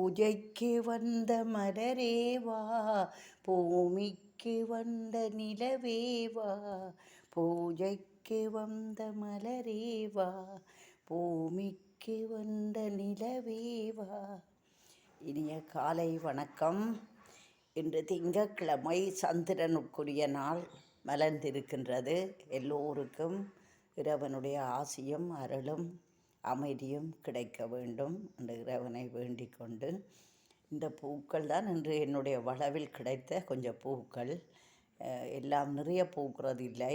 பூஜைக்கு வந்த மலரேவா, பூமிக்கு வந்த நிலவேவா. பூஜைக்கு வந்த மலரேவா, பூமிக்கு வந்த நிலவேவா. இனிய காலை வணக்கம். இன்று திங்கட்கிழமை, சந்திரனுக்குரிய நாள் மலர்ந்திருக்கின்றது. எல்லோருக்கும் இறைவனுடைய ஆசியும் அருளும் அமைதியும் கிடைக்க வேண்டும் என்று இறைவனை வேண்டிக் கொண்டு, இந்த பூக்கள் தான் இன்று என்னுடைய வளவில் கிடைத்த கொஞ்சம் பூக்கள். எல்லாம் நிறைய பூக்கிறது இல்லை.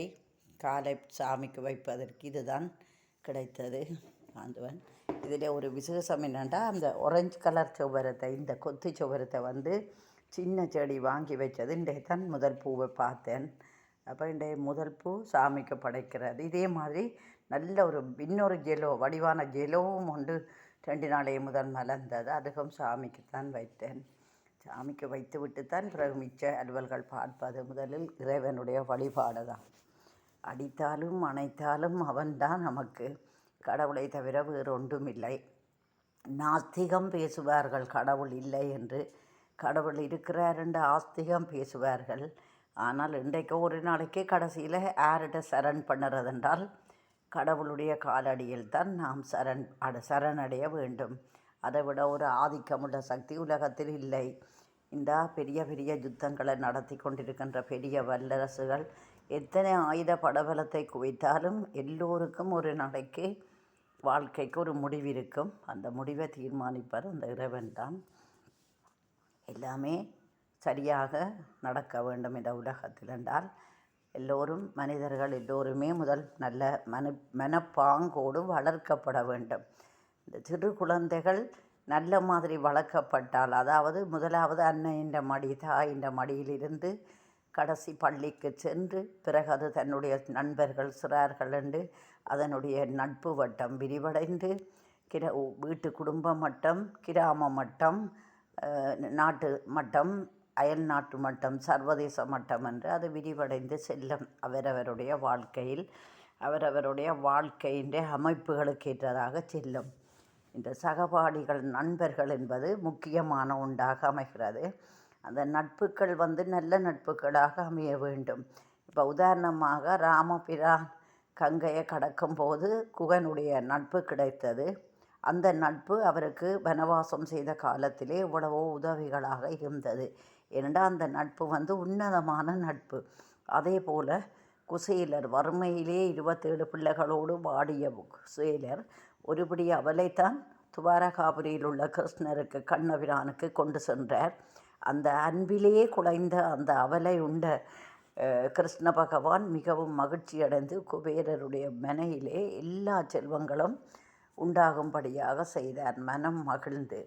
காலை சாமிக்கு வைப்பதற்கு இதுதான் கிடைத்தது. ஆண்டவன் இதில் ஒரு விசேஷம் என்னென்னா, அந்த ஆரஞ்சு கலர் சுவரத்தை, இந்த கொத்து சுவரத்தை சின்ன செடி வாங்கி வச்சது. இன்றைய தான் முதல் பூவை பார்த்தேன். அப்போ இன்றைய முதல் பூ சாமிக்கு படைக்கிறது. இதே மாதிரி நல்ல இன்னொரு ஜெலோ, வடிவான ஜெலோவும் உண்டு. 2 நாளைய முதல் மலர்ந்தது. அதுவும் சாமிக்குத்தான் வைத்தேன். சாமிக்கு வைத்து விட்டுத்தான் பிறகு மிச்ச அலுவல்கள் பார்ப்பது. முதலில் இறைவனுடைய வழிபாடு தான். அடித்தாலும் அணைத்தாலும் அவன்தான் நமக்கு. கடவுளை தவிர வேறு ஒன்றும் இல்லை. நாஸ்திகம் பேசுவார்கள் கடவுள் இல்லை என்று. கடவுள் இருக்கிறார் என்று ஆஸ்திகம் பேசுவார்கள். ஆனால் இன்றைக்கு ஒரு நாளைக்கு கடைசியில் யார்கிட்ட சரண் பண்ணுறதென்றால் கடவுளுடைய காலடியில் தான் நாம் சரணடைய வேண்டும். அதை விட ஒரு ஆதிக்கமுள்ள சக்தி உலகத்தில் இல்லை. இந்த பெரிய பெரிய யுத்தங்களை நடத்தி கொண்டிருக்கின்ற பெரிய வல்லரசுகள் எத்தனை ஆயுத படபலத்தை குவித்தாலும் எல்லோருக்கும் ஒரு நாளைக்கு வாழ்க்கைக்கு ஒரு முடிவு இருக்கும். அந்த முடிவை தீர்மானிப்பது அந்த இறைவன் தான். எல்லாமே சரியாக நடக்க வேண்டும் இந்த உலகத்தில் என்றால் எல்லோரும், மனிதர்கள் எல்லோருமே முதல் நல்ல மனப்பாங்கோடு வளர்க்கப்பட வேண்டும். இந்த சிறு குழந்தைகள் நல்ல மாதிரி வளர்க்கப்பட்டால், அதாவது முதலாவது அன்னையின் மடி, தாயின் மடியிலிருந்து கடைசி பள்ளிக்கு சென்று பிறகு அது தன்னுடைய நண்பர்கள் சிறார்கள் என்று அதனுடைய நட்பு வட்டம் விரிவடைந்து வீட்டு குடும்ப மட்டம், கிராம மட்டம், நாட்டு மட்டம், அயல் நாட்டு மட்டம், சர்வதேச மட்டம் என்று அது விரிவடைந்து செல்லும். அவரவருடைய வாழ்க்கையில் அவரவருடைய வாழ்க்கையின் அமைப்புகளுக்கு ஏற்றதாக செல்லும். இந்த சகபாடிகள், நண்பர்கள் என்பது முக்கியமான ஒன்றாக அமைகிறது. அந்த நட்புகள் நல்ல நட்புகளாக அமைய வேண்டும். இப்போ உதாரணமாக ராமபிரான் கங்கையை கடக்கும் போது குகனுடைய நட்பு கிடைத்தது. அந்த நட்பு அவருக்கு வனவாசம் செய்த காலத்திலே எவ்வளவோ உதவிகளாக இருந்தது. ஏனென்றால் அந்த நட்பு உன்னதமான நட்பு. அதே போல் குசேலர் வறுமையிலே 27 பிள்ளைகளோடு வாடிய குசேலர் ஒருபடி அவளைத்தான் துவாரகாபுரியில் உள்ள கிருஷ்ணருக்கு, கண்ணபிரானுக்கு கொண்டு சென்றார். அந்த அன்பிலே குலைந்த அந்த அவலை உண்ட கிருஷ்ண பகவான் மிகவும் மகிழ்ச்சி அடைந்து குபேரருடைய மனையிலே எல்லா செல்வங்களும் உண்டாகும்படியாக செய்தார், மனம் மகிழ்ந்து.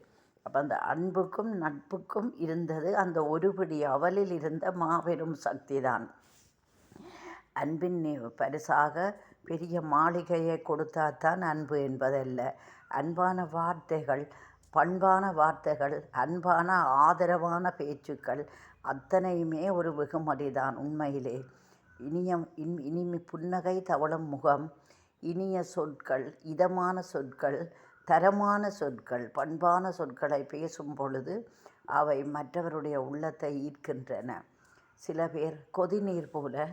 அப்போ அந்த அன்புக்கும் நட்புக்கும் இருந்தது அந்த ஒருபடி அவலில் இருந்த மாபெரும் சக்தி தான். அன்பின் பரிசாக பெரிய மாளிகையை கொடுத்தாத்தான் அன்பு என்பதல்ல. அன்பான வார்த்தைகள், பண்பான வார்த்தைகள், அன்பான ஆதரவான பேச்சுக்கள் அத்தனையுமே ஒரு வெகுமதிதான் உண்மையிலே. இனிமை புன்னகை தவழும் முகம், இனிய சொற்கள், இதமான சொற்கள், தரமான சொற்கள், பண்பான சொற்களை பேசும் பொழுது அவை மற்றவருடைய உள்ளத்தை ஈர்க்கின்றன. சில பேர் கொதிநீர் போல,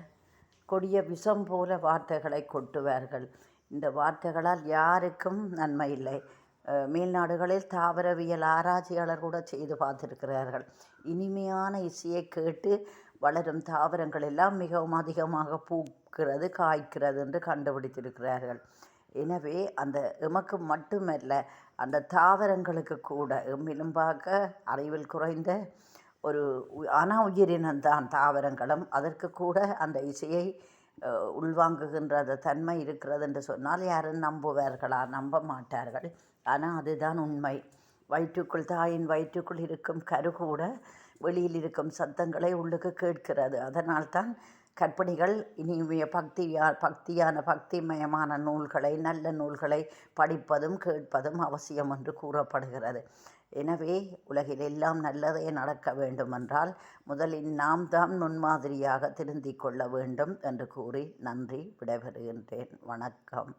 கொடிய விஷம் போல வார்த்தைகளை கொட்டுவார்கள். இந்த வார்த்தைகளால் யாருக்கும் நன்மை இல்லை. மேல்நாடுகளில் தாவரவியல் ஆராய்ச்சியாளர் கூட செய்து பார்த்திருக்கிறார்கள். இனிமையான இசையை கேட்டு வளரும் தாவரங்கள் எல்லாம் மிகவும் அதிகமாக பூக்கிறது, காய்க்கிறது என்று கண்டுபிடித்திருக்கிறார்கள். எனவே அந்த எமக்கு மட்டுமல்ல, அந்த தாவரங்களுக்கு கூட, எம்மிலும் பார்க்க அறிவில் குறைந்த ஒரு உயிரினம்தான் தாவரங்களும். அதற்கு கூட அந்த இசையை உள்வாங்குகின்ற அந்த தன்மை இருக்கிறது என்று சொன்னால் யாரும் நம்புவார்களா? நம்ப மாட்டார்கள். ஆனால் அதுதான் உண்மை. தாயின் வயிற்றுக்குள் இருக்கும் கரு கூட வெளியில் இருக்கும் சத்தங்களை உள்ளுக்கு கேட்கிறது. அதனால்தான் கற்பிணிகள் இனிமைய பக்திமயமான நூல்களை, நல்ல நூல்களை படிப்பதும் கேட்பதும் அவசியம் என்று கூறப்படுகிறது. எனவே உலகில் எல்லாம் நல்லதே நடக்க வேண்டுமென்றால் முதலில் நாம் தான் முன்மாதிரியாக திருந்திக் கொள்ள வேண்டும் என்று கூறி நன்றி, விடைபெறுகின்றேன். வணக்கம்.